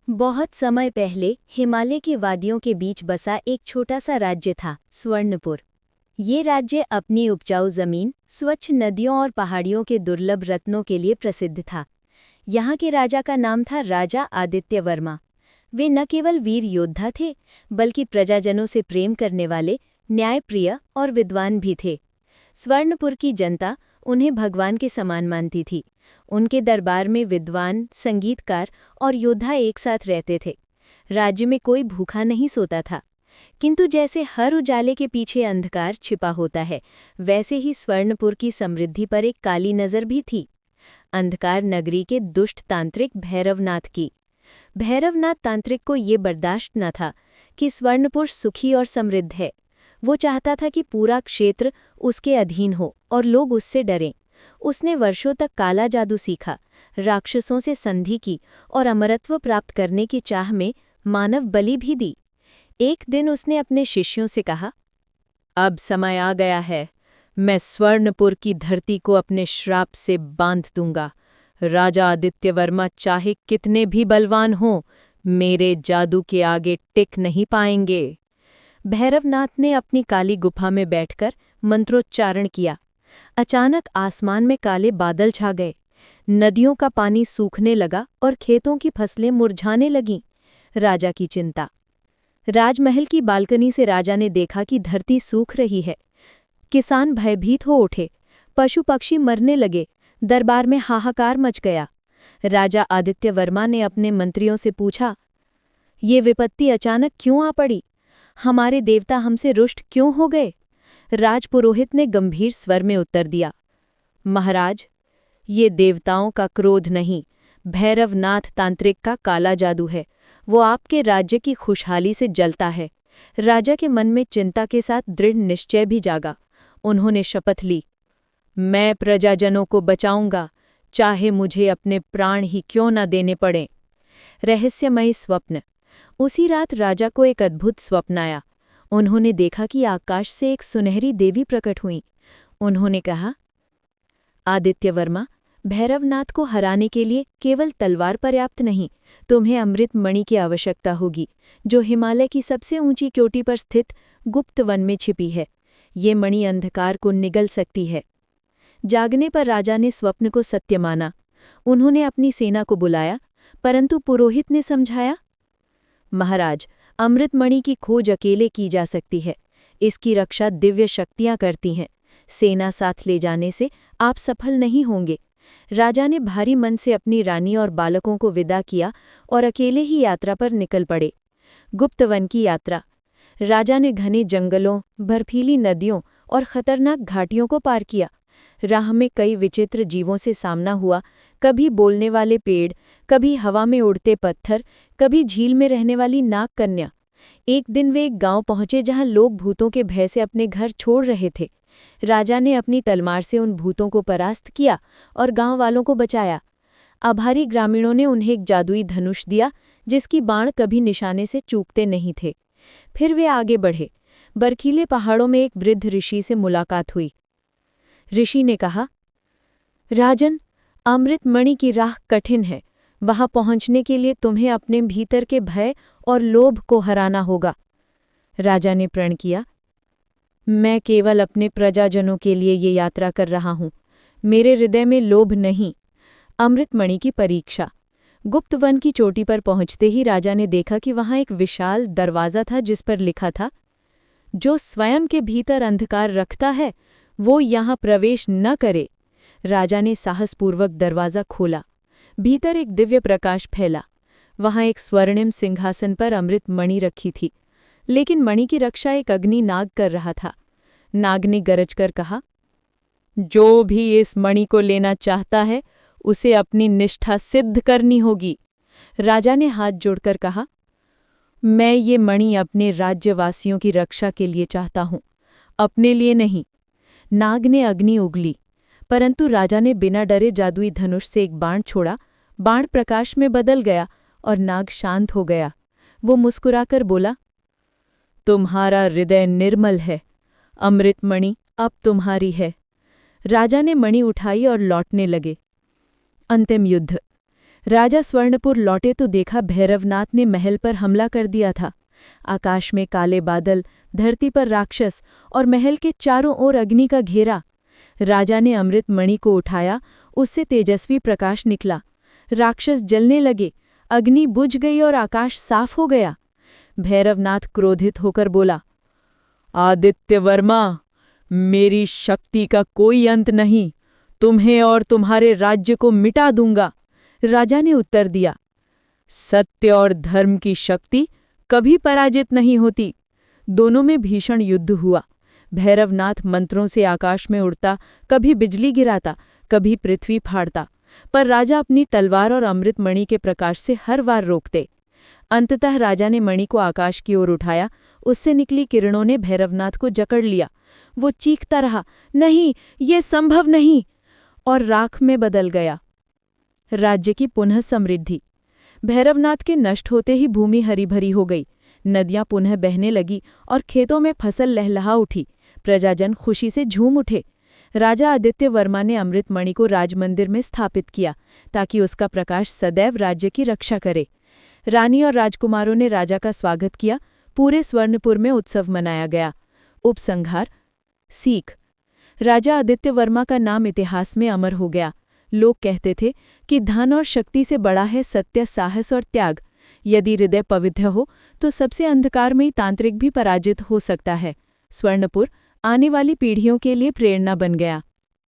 बहुत समय पहले हिमालय की वादियों के बीच बसा एक छोटा सा राज्य था, स्वर्णपुर। ये राज्य अपनी उपजाऊ जमीन, स्वच्छ नदियों और पहाड़ियों के दुर्लभ रत्नों के लिए प्रसिद्ध था। यहाँ के राजा का नाम था राजा आदित्य वर्मा। वे न केवल वीर योद्धा थे, बल्कि प्रजाजनों से प्रेम करने वाले, न्यायप्रिय और विद्वान भी थे। स्वर्णपुर की जनता उन्हें भगवान के समान मानती थी। उनके दरबार में विद्वान, संगीतकार और योद्धा एक साथ रहते थे। राज्य में कोई भूखा नहीं सोता था। किंतु जैसे हर उजाले के पीछे अंधकार छिपा होता है, वैसे ही स्वर्णपुर की समृद्धि पर एक काली नज़र भी थी। अंधकार नगरी के दुष्ट तांत्रिक भैरवनाथ की। भैरवनाथ तांत्रिक को ये बर्दाश्त न था कि स्वर्णपुर सुखी और समृद्ध है। वो चाहता था कि पूरा क्षेत्र उसके अधीन हो और लोग उससे डरें। उसने वर्षों तक काला जादू सीखा, राक्षसों से संधि की और अमरत्व प्राप्त करने की चाह में मानव बलि भी दी। एक दिन उसने अपने शिष्यों से कहा, अब समय आ गया है। मैं स्वर्णपुर की धरती को अपने श्राप से बांध दूंगा। राजा आदित्य वर्मा चाहे कितने भी बलवान हों, मेरे जादू के आगे टिक नहीं पाएंगे। भैरवनाथ ने अपनी काली गुफा में बैठकर मंत्रोच्चारण किया। अचानक आसमान में काले बादल छा गए। नदियों का पानी सूखने लगा और खेतों की फसलें मुरझाने लगीं। राजा की चिंता। राजमहल की बालकनी से राजा ने देखा कि धरती सूख रही है। किसान भयभीत हो उठे, पशु पक्षी मरने लगे, दरबार में हाहाकार मच गया। राजा आदित्य वर्मा ने अपने मंत्रियों से पूछा, ये विपत्ति अचानक क्यों आ पड़ी? हमारे देवता हमसे रुष्ट क्यों हो गए? राजपुरोहित ने गंभीर स्वर में उत्तर दिया, महाराज, ये देवताओं का क्रोध नहीं, भैरवनाथ तांत्रिक का काला जादू है। वो आपके राज्य की खुशहाली से जलता है। राजा के मन में चिंता के साथ दृढ़ निश्चय भी जागा। उन्होंने शपथ ली, मैं प्रजाजनों को बचाऊंगा, चाहे मुझे अपने प्राण ही क्यों न देने पड़ें। रहस्यमयी स्वप्न। उसी रात राजा को एक अद्भुत स्वप्न आया। उन्होंने देखा कि आकाश से एक सुनहरी देवी प्रकट हुई। उन्होंने कहा, आदित्य वर्मा, भैरवनाथ को हराने के लिए केवल तलवार पर्याप्त नहीं, तुम्हें अमृत मणि की आवश्यकता होगी, जो हिमालय की सबसे ऊंची चोटी पर स्थित गुप्त वन में छिपी है। ये मणि अंधकार को निगल सकती है। जागने पर राजा ने स्वप्न को सत्य माना। उन्होंने अपनी सेना को बुलाया, परंतु पुरोहित ने समझाया, महाराज, अमृत मणि की खोज अकेले की जा सकती है। इसकी रक्षा दिव्य शक्तियां करती हैं। सेना साथ ले जाने से आप सफल नहीं होंगे। राजा ने भारी मन से अपनी रानी और बालकों को विदा किया और अकेले ही यात्रा पर निकल पड़े। गुप्त वन की यात्रा। राजा ने घने जंगलों, बर्फीली नदियों और खतरनाक घाटियों को पार किया। राह में कई विचित्र जीवों से सामना हुआ, कभी बोलने वाले पेड़, कभी हवा में उड़ते पत्थर, कभी झील में रहने वाली नाग कन्या। एक दिन वे एक गांव पहुंचे जहां लोग भूतों के भय से अपने घर छोड़ रहे थे। राजा ने अपनी तलवार से उन भूतों को परास्त किया और गांव वालों को बचाया। आभारी ग्रामीणों ने उन्हें एक जादुई धनुष दिया, जिसकी बाण कभी निशाने से चूकते नहीं थे। फिर वे आगे बढ़े। बर्फीले पहाड़ों में एक वृद्ध ऋषि से मुलाकात हुई। ऋषि ने कहा, राजन, अमृत मणि की राह कठिन है। वहां पहुंचने के लिए तुम्हें अपने भीतर के भय और लोभ को हराना होगा। राजा ने प्रण किया, मैं केवल अपने प्रजाजनों के लिए ये यात्रा कर रहा हूं। मेरे हृदय में लोभ नहीं। अमृत मणि की परीक्षा। गुप्त वन की चोटी पर पहुंचते ही राजा ने देखा कि वहां एक विशाल दरवाजा था, जिस पर लिखा था, जो स्वयं के भीतर अंधकार रखता है, वो यहाँ प्रवेश न करे। राजा ने साहसपूर्वक दरवाजा खोला। भीतर एक दिव्य प्रकाश फैला। वहां एक स्वर्णिम सिंहासन पर अमृत मणि रखी थी, लेकिन मणि की रक्षा एक अग्नि नाग कर रहा था। नाग ने गरज कर कहा, जो भी इस मणि को लेना चाहता है, उसे अपनी निष्ठा सिद्ध करनी होगी। राजा ने हाथ जोड़कर कहा, मैं ये मणि अपने राज्यवासियों की रक्षा के लिए चाहता हूं, अपने लिए नहीं। नाग ने अग्नि उगली, परंतु राजा ने बिना डरे जादुई धनुष से एक बाण छोड़ा। बाण प्रकाश में बदल गया और नाग शांत हो गया। वो मुस्कुराकर बोला, तुम्हारा हृदय निर्मल है। अमृत मणि अब तुम्हारी है। राजा ने मणि उठाई और लौटने लगे। अंतिम युद्ध। राजा स्वर्णपुर लौटे तो देखा भैरवनाथ ने महल पर हमला कर दिया था। आकाश में काले बादल, धरती पर राक्षस और महल के चारों ओर अग्नि का घेरा। राजा ने अमृत मणि को उठाया, उससे तेजस्वी प्रकाश निकला। राक्षस जलने लगे, अग्नि बुझ गई और आकाश साफ हो गया। भैरवनाथ क्रोधित होकर बोला, आदित्य वर्मा, मेरी शक्ति का कोई अंत नहीं, तुम्हें और तुम्हारे राज्य को मिटा दूंगा। राजा ने उत्तर दिया, सत्य और धर्म की शक्ति कभी पराजित नहीं होती। दोनों में भीषण युद्ध हुआ। भैरवनाथ मंत्रों से आकाश में उड़ता, कभी बिजली गिराता, कभी पृथ्वी फाड़ता, पर राजा अपनी तलवार और अमृत मणि के प्रकाश से हर बार रोकते। अंततः राजा ने मणि को आकाश की ओर उठाया, उससे निकली किरणों ने भैरवनाथ को जकड़ लिया। वो चीखता रहा, नहीं, ये संभव नहीं, और राख में बदल गया। राज्य की पुनः समृद्धि। भैरवनाथ के नष्ट होते ही भूमि हरी भरी हो गई, नदियां पुनः बहने लगी और खेतों में फसल लहलहा उठी। प्रजाजन खुशी से झूम उठे। राजा आदित्य वर्मा ने अमृत मणि को राजमंदिर में स्थापित किया ताकि उसका प्रकाश सदैव राज्य की रक्षा करे। रानी और राजकुमारों ने राजा का स्वागत किया। पूरे स्वर्णपुर में उत्सव मनाया गया। उपसंहार। सीख। राजा आदित्य वर्मा का नाम इतिहास में अमर हो गया। लोग कहते थे कि धन और शक्ति से बड़ा है सत्य, साहस और त्याग। यदि हृदय पवित्र हो तो सबसे अंधकारमयी तांत्रिक भी पराजित हो सकता है। स्वर्णपुर आने वाली पीढ़ियों के लिए प्रेरणा बन गया।